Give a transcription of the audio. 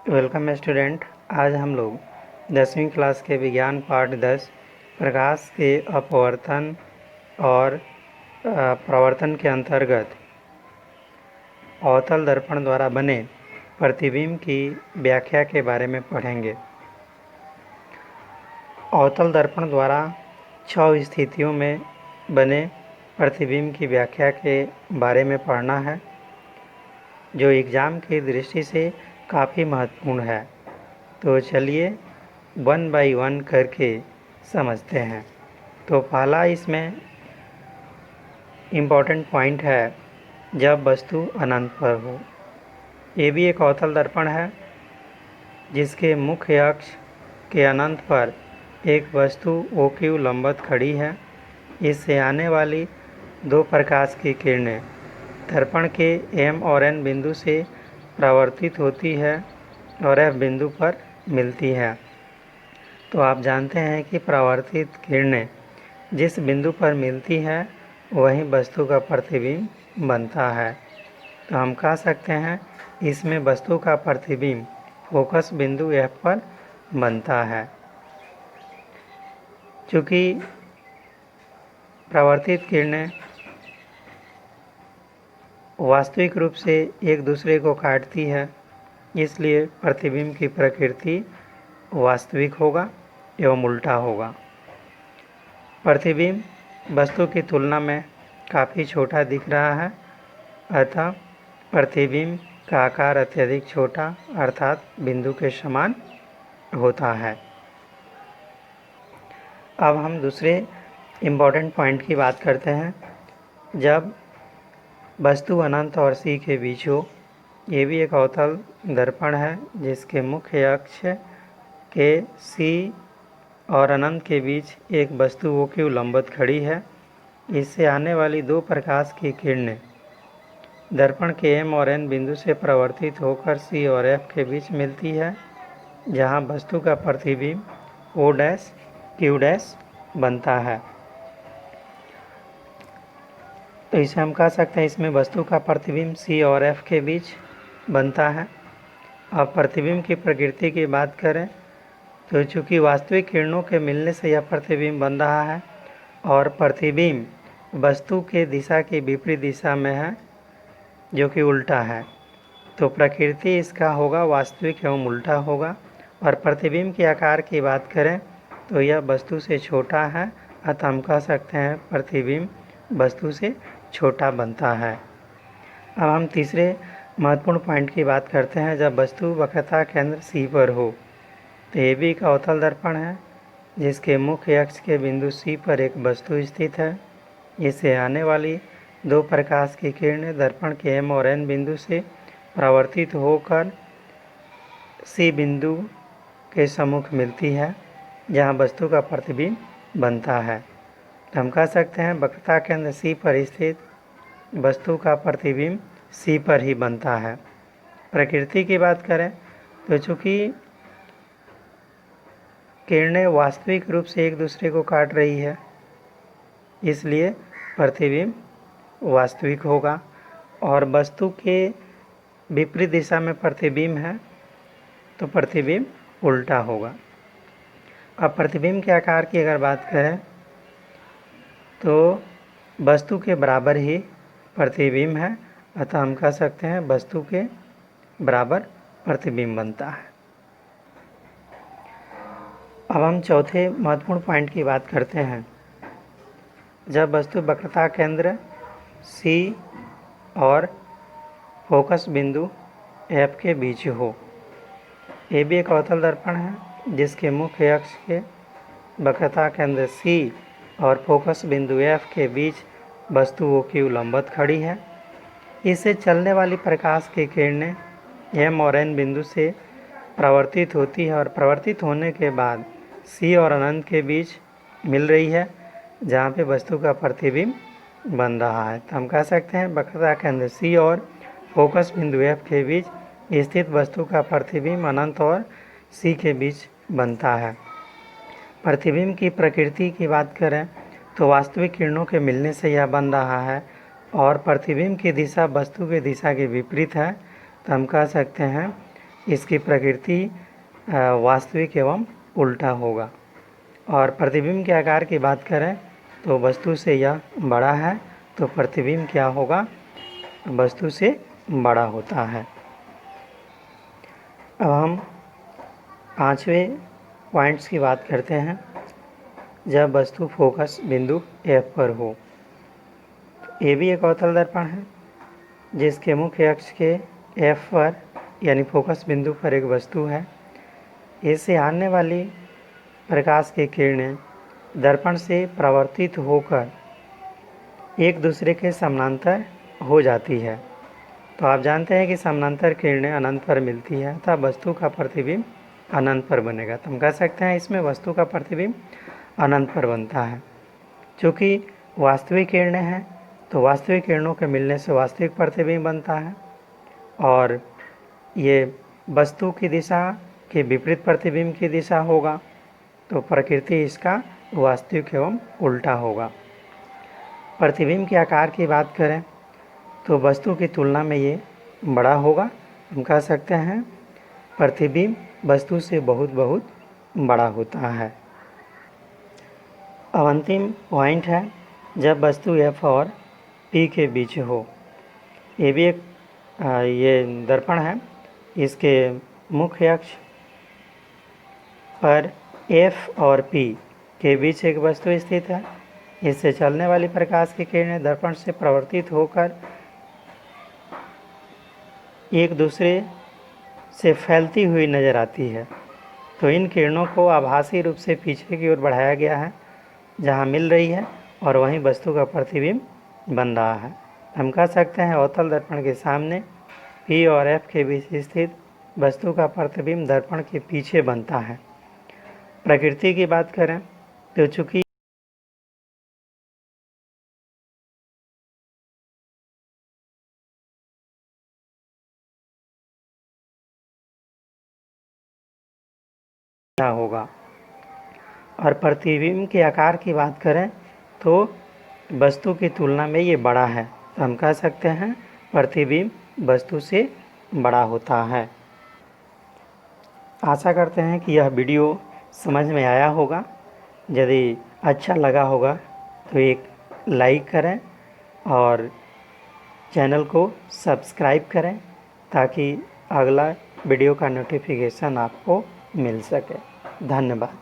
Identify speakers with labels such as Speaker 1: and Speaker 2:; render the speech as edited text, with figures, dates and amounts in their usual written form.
Speaker 1: Welcome student. आज हम लोग 10वीं क्लास के विज्ञान पाठ 10 प्रकाश के अपवर्तन और प्रवर्तन के अंतर्गत अवतल दर्पण द्वारा बने प्रतिबिंब की व्याख्या के बारे में पढ़ेंगे। अवतल दर्पण द्वारा 6 स्थितियों में बने प्रतिबिंब की व्याख्या के बारे में पढ़ना है, जो एग्ज़ाम की दृष्टि से काफ़ी महत्वपूर्ण है। तो चलिए 1 बाय 1 करके समझते हैं। तो पहला इसमें इम्पॉर्टेंट पॉइंट है, जब वस्तु अनंत पर हो। ये भी एक अवतल दर्पण है जिसके मुख्य अक्ष के अनंत पर एक वस्तु OQ लंबवत खड़ी है। इससे आने वाली 2 प्रकाश की किरणें दर्पण के M और N बिंदु से परावर्तित होती है और F बिंदु पर मिलती है। तो आप जानते हैं कि परावर्तित किरणें जिस बिंदु पर मिलती है वहीं वस्तु का प्रतिबिंब बनता है। तो हम कह सकते हैं इसमें वस्तु का प्रतिबिंब फोकस बिंदु F पर बनता है। चूँकि परावर्तित किरणें वास्तविक रूप से एक दूसरे को काटती है, इसलिए प्रतिबिंब की प्रकृति वास्तविक होगा एवं उल्टा होगा। प्रतिबिंब वस्तु की तुलना में काफ़ी छोटा दिख रहा है, अतः प्रतिबिंब का आकार अत्यधिक छोटा अर्थात बिंदु के समान होता है। अब हम दूसरे इम्पॉर्टेंट पॉइंट की बात करते हैं, जब वस्तु अनंत और C के बीच हो। ये भी एक अवतल दर्पण है जिसके मुख्य अक्ष के C और अनंत के बीच एक वस्तु OQ लंबवत खड़ी है। इससे आने वाली 2 प्रकाश की किरणें दर्पण के M और N बिंदु से परावर्तित होकर C और F के बीच मिलती है, जहां वस्तु का प्रतिबिंब OQ' बनता है। तो इसे हम कह सकते हैं इसमें वस्तु का प्रतिबिंब C और F के बीच बनता है। अब प्रतिबिंब की प्रकृति की बात करें तो चूँकि वास्तविक किरणों के मिलने से यह प्रतिबिंब बन रहा है और प्रतिबिंब वस्तु के दिशा की विपरीत दिशा में है, जो कि उल्टा है, तो प्रकृति इसका होगा वास्तविक एवं उल्टा होगा। और प्रतिबिंब के आकार की बात करें तो यह वस्तु से छोटा है, अतः हम कह सकते हैं प्रतिबिंब वस्तु से छोटा बनता है। अब हम तीसरे महत्वपूर्ण पॉइंट की बात करते हैं, जब वस्तु वक्रता केंद्र C पर हो। तो ये भी एक अवतल दर्पण है जिसके मुख्य अक्ष के बिंदु C पर एक वस्तु स्थित है। इससे आने वाली 2 प्रकाश की किरणें दर्पण के M और N बिंदु से परावर्तित होकर C बिंदु के सम्मुख मिलती है, जहां वस्तु का प्रतिबिंब बनता है। तो हम कह सकते हैं वक्रता केंद्र C पर स्थित वस्तु का प्रतिबिंब C पर ही बनता है। प्रकृति की बात करें तो चूँकि किरणें वास्तविक रूप से एक दूसरे को काट रही है, इसलिए प्रतिबिंब वास्तविक होगा और वस्तु के विपरीत दिशा में प्रतिबिंब है, तो प्रतिबिंब उल्टा होगा। अब प्रतिबिंब के आकार की अगर बात करें तो वस्तु के बराबर ही प्रतिबिंब है, अतः हम कह सकते हैं वस्तु के बराबर प्रतिबिंब बनता है। अब हम चौथे महत्वपूर्ण पॉइंट की बात करते हैं, जब वस्तु वक्रता केंद्र C और फोकस बिंदु F के बीच हो। ये भी एक अवतल दर्पण है जिसके मुख्य अक्ष के वक्रता केंद्र C और फोकस बिंदु F के बीच वस्तु OQ लंबवत खड़ी है। इससे चलने वाली प्रकाश की किरणें M और N बिंदु से परावर्तित होती है और परावर्तित होने के बाद C और अनंत के बीच मिल रही है, जहाँ पे वस्तु का प्रतिबिंब बन रहा है। तो हम कह सकते हैं वक्रता केंद्र C और फोकस बिंदु F के बीच स्थित वस्तु का प्रतिबिंब अनंत और C के बीच बनता है। प्रतिबिंब की प्रकृति की बात करें तो वास्तविक किरणों के मिलने से यह बन रहा है और प्रतिबिंब की दिशा वस्तु की दिशा के विपरीत है, तो हम कह सकते हैं इसकी प्रकृति वास्तविक एवं उल्टा होगा। और प्रतिबिंब के आकार की बात करें तो वस्तु से यह बड़ा है, तो प्रतिबिंब क्या होगा, वस्तु से बड़ा होता है। अब हम 5वें पॉइंट्स की बात करते हैं। जब वस्तु फोकस बिंदु F पर हो। ये भी एक अवतल दर्पण है जिसके मुख्य अक्ष के F पर यानी फोकस बिंदु पर एक वस्तु है। इससे आने वाली प्रकाश की किरणें दर्पण से परावर्तित होकर एक दूसरे के समानांतर हो जाती है। तो आप जानते हैं कि समानांतर किरणें अनंत पर मिलती है, तब वस्तु का प्रतिबिंब अनंत पर बनेगा। तो हम कह सकते हैं इसमें वस्तु का प्रतिबिंब अनंत पर बनता है। चूँकि वास्तविक किरणें हैं तो वास्तविक किरणों के मिलने से वास्तविक प्रतिबिंब बनता है, और ये वस्तु की दिशा के विपरीत प्रतिबिंब की दिशा होगा, तो प्रकृति इसका वास्तविक एवं उल्टा होगा। प्रतिबिंब के आकार की बात करें तो वस्तु की तुलना में ये बड़ा होगा। हम कह सकते हैं प्रतिबिंब वस्तु से बहुत बहुत बड़ा होता है। अब अंतिम पॉइंट है, जब वस्तु F और P के बीच हो। ये भी एक ये दर्पण है, इसके मुख्य अक्ष पर F और P के बीच एक वस्तु स्थित है। इससे चलने वाली प्रकाश की किरणें दर्पण से परावर्तित होकर एक दूसरे से फैलती हुई नज़र आती है। तो इन किरणों को आभासी रूप से पीछे की ओर बढ़ाया गया है, जहाँ मिल रही है, और वहीं वस्तु का प्रतिबिंब बन रहा है। हम कह सकते हैं अवतल दर्पण के सामने P और F के बीच स्थित वस्तु का प्रतिबिंब दर्पण के पीछे बनता है। प्रकृति की बात करें तो चूँकि क्या होगा, और प्रतिबिंब के आकार की बात करें तो वस्तु की तुलना में ये बड़ा है, तो हम कह सकते हैं प्रतिबिंब वस्तु से बड़ा होता है। आशा करते हैं कि यह वीडियो समझ में आया होगा। यदि अच्छा लगा होगा तो एक लाइक करें और चैनल को सब्सक्राइब करें, ताकि अगला वीडियो का नोटिफिकेशन आपको मिल सके। धन्यवाद।